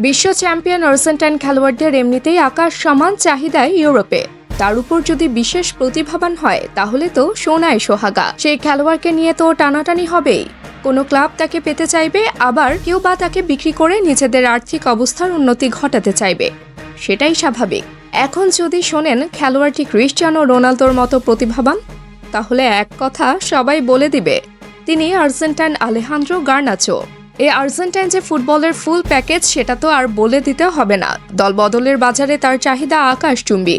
বিশ্ব champion Argentine খেলোয়াড়দের এমনিতেই আকাশ সমান চাহিদায় ইউরোপে। তার উপর যদি বিশেষ প্রতিভাবান হয় তাহলে তো সোনায় সোহাগা। সেই খেলোয়াড়কে নিয়ে তো টানাটানি হবেই। কোনো ক্লাব তাকে পেতে চাইবে, আবার কেউ বা তাকে বিক্রি করে নিজেদের আর্থিক অবস্থার উন্নতি ঘটাতে চাইবে। সেটাই স্বাভাবিক। এখন যদি শোনেন খেলোয়াড়টি ক্রিস্টিয়ানো রোনালদোর মতো প্রতিভাবান, তাহলে এক কথা সবাই বলে দিবে, তিনি আর্জেন্টাইন আলেহান্দ্রো গার্নাচো। এই আর্জেন্টাইন যে ফুটবলের ফুল প্যাকেজ সেটা তো আর বলে দিতে হবে না। দলবদলের বাজারে তার চাহিদা আকাশচুম্বী।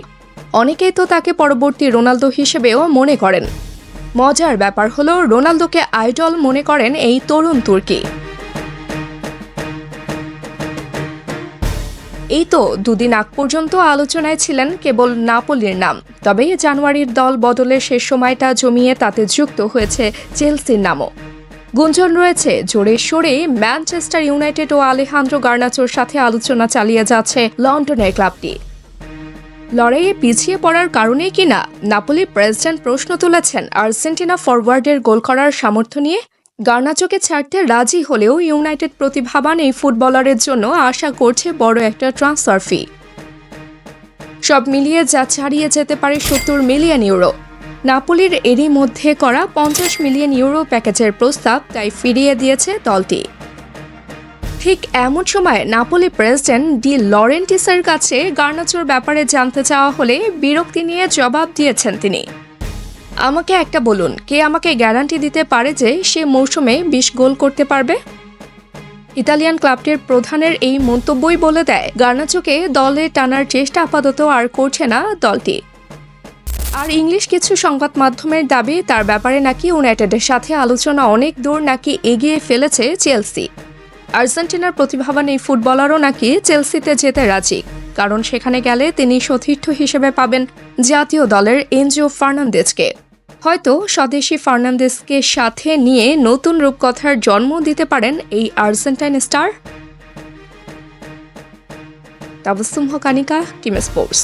অনেকেই তো তাকে পরবর্তী রোনালদো হিসেবেও মনে করেন। মজার ব্যাপার হলো রোনালদোকে আইডল মনে করেন এই তরুণ তুর্কি। এই তো দুদিন আগ পর্যন্ত আলোচনায় ছিলেন কেবল নাপোলির নাম, তবে জানুয়ারির দল বদলের শেষ সময়টা জমিয়ে তাতে যুক্ত হয়েছে চেলসির নামও। গুঞ্জন রয়েছে জোরে সোরে ম্যানচেস্টার ইউনাইটেড ও আলেহান্দ্রো গার্নাচোর সাথে আলোচনা চালিয়ে যাচ্ছে লন্ডনের ক্লাবটি। লড়াইয়ে পিছিয়ে পড়ার কারণেই কিনা নাপোলি প্রেসিডেন্ট প্রশ্ন তুলেছেন আর্জেন্টিনা ফরওয়ার্ডের গোল করার সামর্থ্য নিয়ে। গার্নাচোকে ছাড়তে রাজি হলেও ইউনাইটেড প্রতিভাবান এই ফুটবলারের জন্য আশা করছে বড় একটা ট্রান্সফার ফি। সব মিলিয়ে যা ছাড়িয়ে যেতে পারে 70 মিলিয়ন ইউরো। নাপোলির এরই মধ্যে করা 50 মিলিয়ন ইউরো প্যাকেজের প্রস্তাব তাই ফিরিয়ে দিয়েছে দলটি। ঠিক এমন সময় নাপোলি প্রেসিডেন্ট ডি লরেন্টিসের কাছে গার্নাচোর ব্যাপারে জানতে চাওয়া হলে বিরক্তি নিয়ে জবাব দিয়েছেন তিনি। আমাকে একটা বলুন, কে আমাকে গ্যারান্টি দিতে পারে যে সে মৌসুমে 20 গোল করতে পারবে? ইতালিয়ান ক্লাবটির প্রধানের এই মন্তব্যই বলে দেয় গার্নাচোকে দলে টানার চেষ্টা আপাতত আর করছে না দলটি। আর ইংলিশ কিছু সংবাদ মাধ্যমের দাবি তার ব্যাপারে নাকি ইউনাইটেডের সাথে আলোচনা অনেক দূর নাকি এগিয়ে ফেলেছে চেলসি। আর্জেন্টিনার প্রতিভাবান এই ফুটবলারও নাকি চেলসিতে যেতে রাজি, কারণ সেখানে গেলে তিনি সতীর্থ হিসেবে পাবেন জাতীয় দলের এনজো ফার্নান্দেজকে। হয়তো স্বদেশি ফার্নান্দেজকে সাথে নিয়ে নতুন রূপকথার জন্ম দিতে পারেন এই আর্জেন্টাইন স্টার। তাবসুম হক, আনিকা, টিম স্পোর্টস।